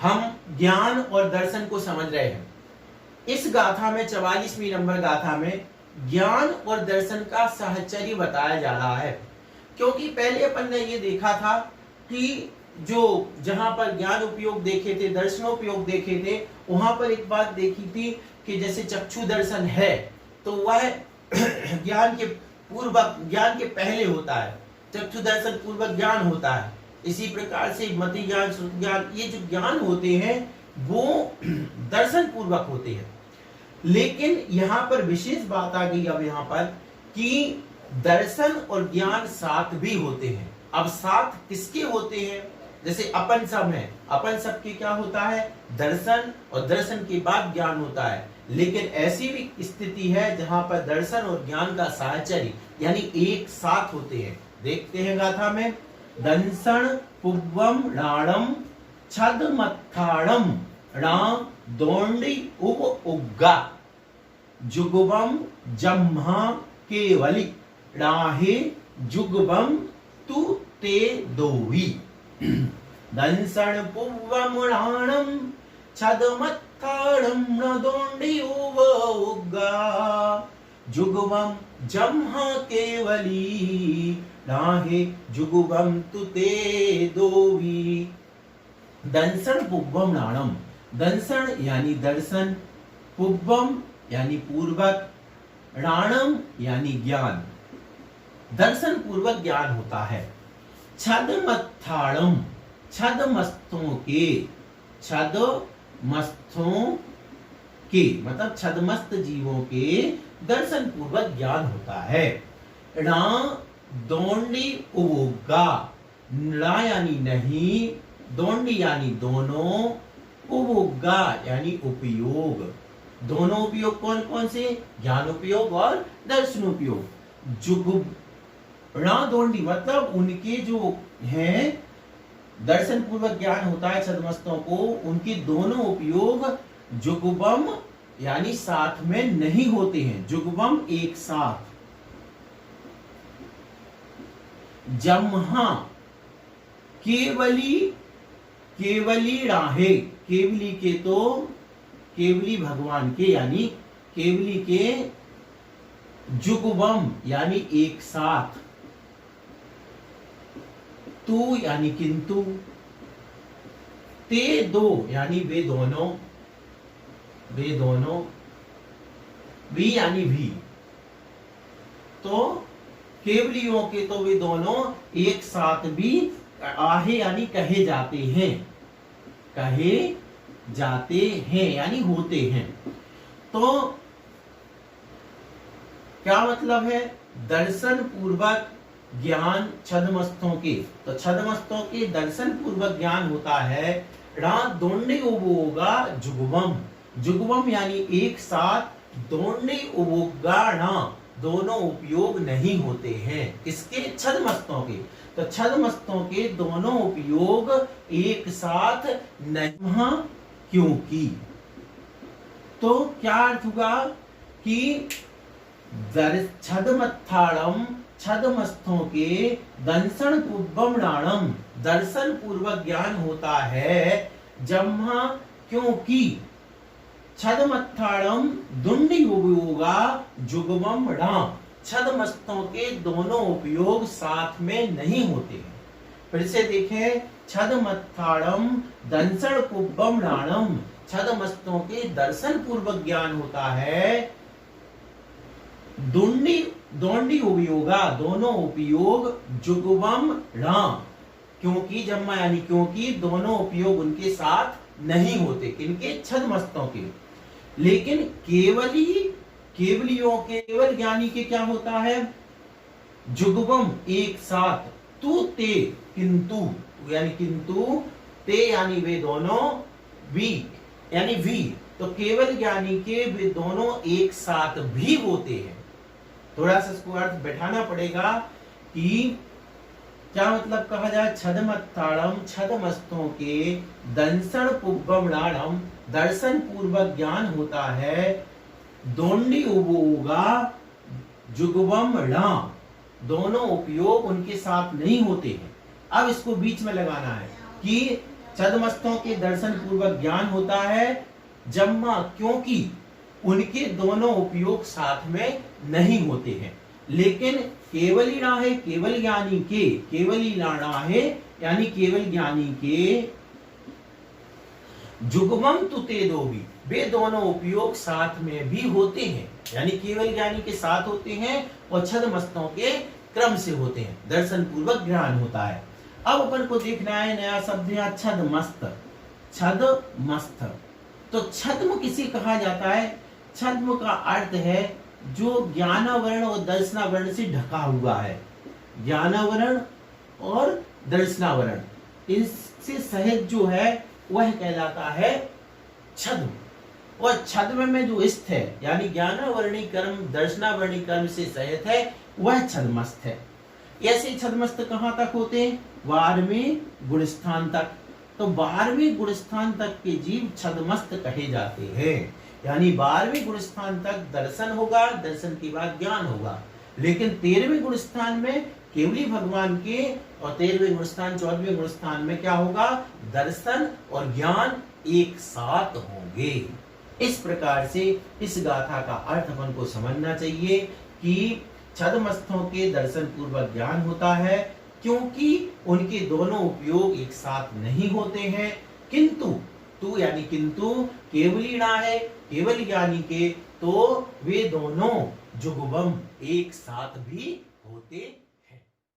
हम ज्ञान और दर्शन को समझ रहे हैं। इस गाथा में 44वीं नंबर गाथा में ज्ञान और दर्शन का साहचर्य बताया जा रहा है। क्योंकि पहले अपन ने ये देखा था कि जो जहां पर ज्ञान उपयोग देखे थे, दर्शनोपयोग देखे थे, वहां पर एक बात देखी थी कि जैसे चक्षु दर्शन है तो वह ज्ञान के पहले होता है। चक्षु दर्शन पूर्वक ज्ञान होता है। इसी प्रकार से मति ज्ञान, श्रुति ज्ञान, ये जो ज्ञान होते हैं वो दर्शन पूर्वक होते हैं। लेकिन यहाँ पर विशेष बात आ गई अब यहाँ पर कि दर्शन और ज्ञान साथ भी होते हैं। अब साथ किसके होते हैं? जैसे अपन सब है, अपन सब के क्या होता है? दर्शन, और दर्शन के बाद ज्ञान होता है। लेकिन ऐसी भी स्थिति है जहां पर दर्शन और ज्ञान का साहचर्य यानी एक साथ होते हैं। देखते हैं गाथा में, दंसण पुव्वम राणम छद मत्थाणम रा दोंडी उप उग्गा जुगवम जम्हा केवली राहे जुगवम तु ते दोवी। दंसण पुव्वम राणम छद मत्थाणम न दोंडी उप उग्गा जुगवम जम्हा केवली राहे जुगवम तु ते दोवी। दंसण पुव्वम राणम, दंसण यानी दर्शन, पुव्वम यानी पूर्वक, राणम यानी ज्ञान। दर्शन पूर्वक ज्ञान होता है। छद मत्थाणम, छद मस्तों के, छद मस्तों के मतलब छदमस्त जीवों के दर्शन पूर्वक ज्ञान होता है। रा दोंडी उवोगा, रा यानी नहीं, दोंडी यानी दोनों, उवोगा यानी उपयोग। दोनों उपयोग कौन कौन से? ज्ञान उपयोग और दर्शन उपयोग। जुग रा दोंडी मतलब उनके जो हैं दर्शन पूर्वक ज्ञान होता है छदमस्तों को, उनके दोनों उपयोग जुगबम यानी साथ में नहीं होते हैं। जुगबम एक साथ। जम्हा केवली, केवली राहे, केवली के तो केवली भगवान के यानी केवली के, जुगबम यानी एक साथ, तू यानी किंतु, ते दो यानी वे दोनों, वे दोनों, भी यानी भी। तो केवलियों के तो वे दोनों एक साथ भी आहे यानी कहे जाते हैं, कहे जाते हैं यानी होते हैं। तो क्या मतलब है? दर्शन पूर्वक ज्ञान छदमस्तों के, तो छदमस्तों के दर्शन पूर्वक ज्ञान होता है। रात दोंडे उबोगा जुगवम, जुगवम यानी एक साथ, दोंडे उबोगा ना दोनों उपयोग नहीं होते हैं। किसके? छदमस्तों के। तो छदमस्तों के दोनों उपयोग एक साथ नहीं, क्योंकि। तो क्या अर्थ हुआ कि छदमत्थाणम छदमस्तों के दंसण पुव्वम राणम दर्शन पूर्वक ज्ञान होता है। जम्हा क्योंकि, छदमत्थाणम दुंडी उपयोगा जुगवम राम, छदमस्तों के दोनों उपयोग साथ में नहीं होते हैं। फिर से देखें, छदमत्थाणम दंसण पुव्वम राणम, छदमस्तों के दर्शन पूर्वक ज्ञान होता है। दुंडी दोंडी उपयोगा दोनों उपयोग जुगवम राम, क्योंकि जम्मा यानी क्योंकि दोनों उपयोग उनके साथ नहीं होते। किनके? छदमस्तों के। लेकिन केवली, केवलियों के, केवल ज्ञानी के क्या होता है? जुगवम एक साथ, तू ते किंतु यानी किंतु, ते यानी वे दोनों, वी यानी भी। तो केवल ज्ञानी के वे दोनों एक साथ भी होते हैं। थोड़ा सा इसको अर्थ बैठाना पड़ेगा कि क्या मतलब कहा जाए। छदमत्थाणम छदमस्तों के दंसण पुव्वम राणम दर्शन पूर्वक ज्ञान होता है। दोंडी उबोगा जुगवम राम दोनों उपयोग उनके साथ नहीं होते हैं। अब इसको बीच में लगाना है कि छद्मस्तों के दर्शन पूर्वक ज्ञान होता है जम्मा, क्योंकि उनके दोनों उपयोग साथ में नहीं होते हैं। लेकिन केवली राहे केवल ज्ञानी के, केवली राहे यानी केवल ज्ञानी के जुगमम तुते दो भी, वे दोनों उपयोग साथ में भी होते हैं, यानी केवल ज्ञानी के साथ होते हैं और छद्मस्तों के क्रम से होते हैं, दर्शन पूर्वक ज्ञान होता है। अब अपन को देखना है नया शब्द है छद्मस्त। छद्मस्त, तो छद्म किसे कहा जाता है? छद्म का अर्थ है जो ज्ञानावरण और दर्शनावरण से ढका हुआ है। ज्ञानावरण और दर्शनावरण इनसे सहित जो है वह कहलाता है छद्म। और छद्म में जो स्थ है यानी ज्ञानावरणी कर्म दर्शनावरणी कर्म से सहित है वह छद्मस्त है। ऐसे छद्मस्त कहाँ तक होते हैं? 12वें गुणस्थान तक। तो 12वें गुणस्थान तक के जीव छद्मस्त कहे जाते हैं, यानी 12वें गुणस्थान तक दर्शन होगा, दर्शन के बाद ज्ञान होगा। लेकिन 13वें गुणस्थान में केवली भगवान के और 13वें गुणस्थान 14वें गुणस्थान में क्या होगा? दर्शन और ज्ञान एक साथ होंगे। इस प्रकार से इस गाथा का अर्थ अपन को समझना चाहिए कि छद्मस्तों के दर्शन पूर्वक ज्ञान होता है क्योंकि उनके दोनों उपयोग एक साथ नहीं होते हैं, किंतु तू यानी किंतु केवली राहे केवल ज्ञानी के तो वे दोनों जुगवम एक साथ भी होते